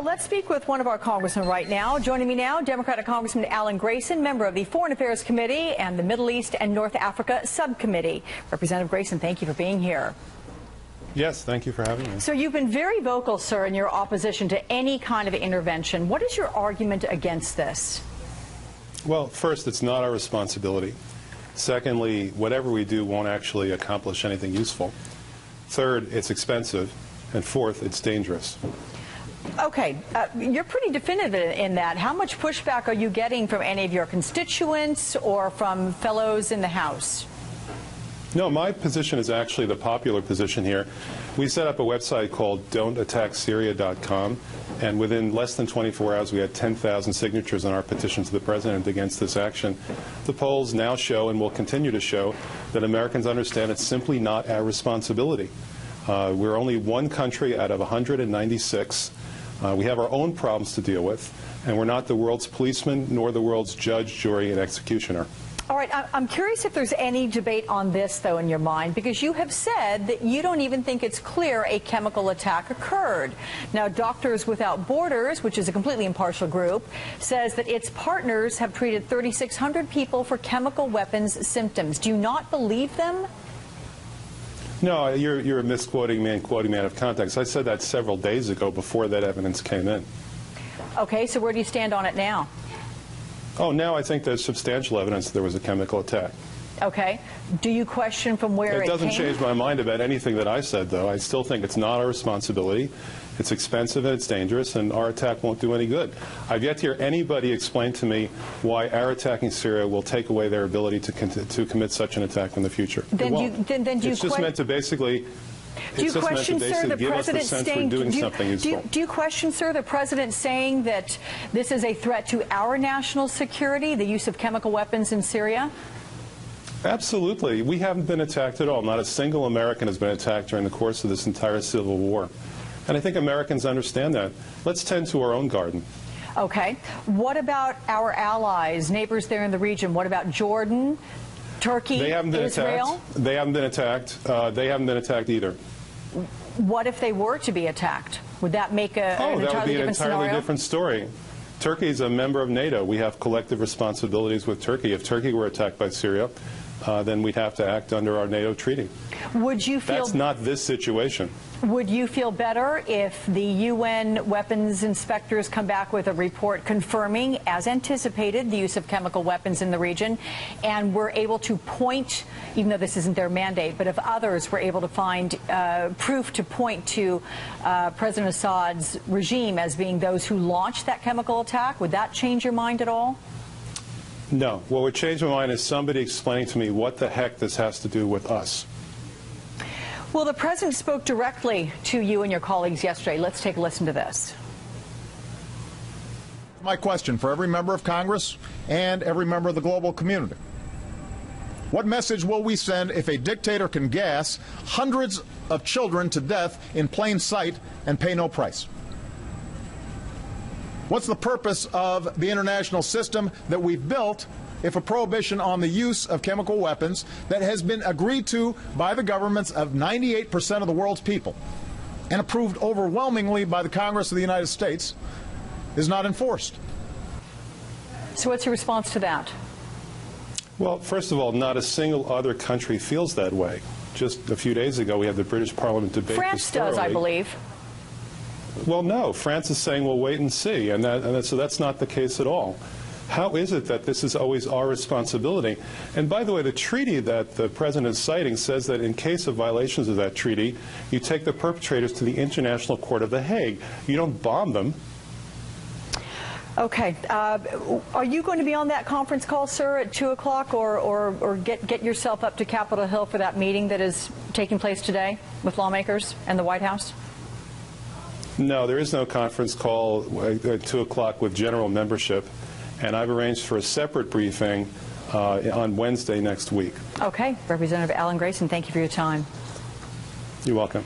Let's speak with one of our congressmen right now. Joining me now, Democratic Congressman Alan Grayson, member of the Foreign Affairs Committee and the Middle East and North Africa Subcommittee. Representative Grayson, thank you for being here. Yes, thank you for having me. So you've been very vocal, sir, in your opposition to any kind of intervention. What is your argument against this? Well, first, it's not our responsibility. Secondly, whatever we do won't actually accomplish anything useful. Third, it's expensive. And fourth, it's dangerous. Okay, you're pretty definitive in that. How much pushback are you getting from any of your constituents or from fellows in the House? No, my position is actually the popular position here. We set up a website called don'tattacksyria.com, and within less than 24 hours we had 10,000 signatures on our petition to the President against this action. The polls now show, and will continue to show, that Americans understand it's simply not our responsibility. We're only one country out of 196. We have our own problems to deal with, and we're not the world's policeman nor the world's judge, jury, and executioner. All right, I'm curious if there's any debate on this, though, in your mind, because you have said that you don't even think it's clear a chemical attack occurred. Now, Doctors Without Borders, which is a completely impartial group, says that its partners have treated 3,600 people for chemical weapons symptoms. Do you not believe them? No, you're misquoting me and quoting me out of context. I said that several days ago before that evidence came in. Okay, so where do you stand on it now? Oh, now I think there's substantial evidence that there was a chemical attack. Okay. Do you question from where it came? It doesn't change my mind about anything that I said, though. I still think it's not our responsibility. It's expensive and it's dangerous, and our attack won't do any good. I've yet to hear anybody explain to me why our attacking Syria will take away their ability to commit such an attack in the future. It's just meant to basically... Do you question, sir, the President saying, do you question, sir, the President saying that this is a threat to our national security, the use of chemical weapons in Syria? Absolutely. We haven't been attacked at all. Not a single American has been attacked during the course of this entire civil war. And I think Americans understand that. Let's tend to our own garden. Okay. What about our allies, neighbors there in the region? What about Jordan, Turkey, They haven't been Israel? Attacked. They haven't been attacked. They haven't been attacked either. What if they were to be attacked? Would that make an that would entirely be an different entirely scenario? different story. Turkey is a member of NATO. We have collective responsibilities with Turkey. If Turkey were attacked by Syria, then we'd have to act under our NATO treaty. Would you feel that's not this situation? Would you feel better if the UN weapons inspectors come back with a report confirming, as anticipated, the use of chemical weapons in the region, and were able to point, even though this isn't their mandate, but if others were able to find proof to point to President Assad's regime as being those who launched that chemical attack, would that change your mind at all? No. What would change my mind is somebody explaining to me what the heck this has to do with us. Well, the President spoke directly to you and your colleagues yesterday. Let's take a listen to this. My question for every member of Congress and every member of the global community. What message will we send if a dictator can gas hundreds of children to death in plain sight and pay no price? What's the purpose of the international system that we've built if a prohibition on the use of chemical weapons that has been agreed to by the governments of 98% of the world's people and approved overwhelmingly by the Congress of the United States is not enforced? So what's your response to that? Well, first of all, not a single other country feels that way. Just a few days ago, we had the British Parliament debate. France does, I believe. Well, no. France is saying we'll wait and see, so that's not the case at all. How is it that this is always our responsibility? And by the way, the treaty that the President is citing says that in case of violations of that treaty, you take the perpetrators to the International Court of The Hague. You don't bomb them. Okay. Are you going to be on that conference call, sir, at 2 o'clock, or get yourself up to Capitol Hill for that meeting that is taking place today with lawmakers and the White House? No, there is no conference call at 2 o'clock with general membership. And I've arranged for a separate briefing on Wednesday next week. Okay. Representative Alan Grayson, thank you for your time. You're welcome.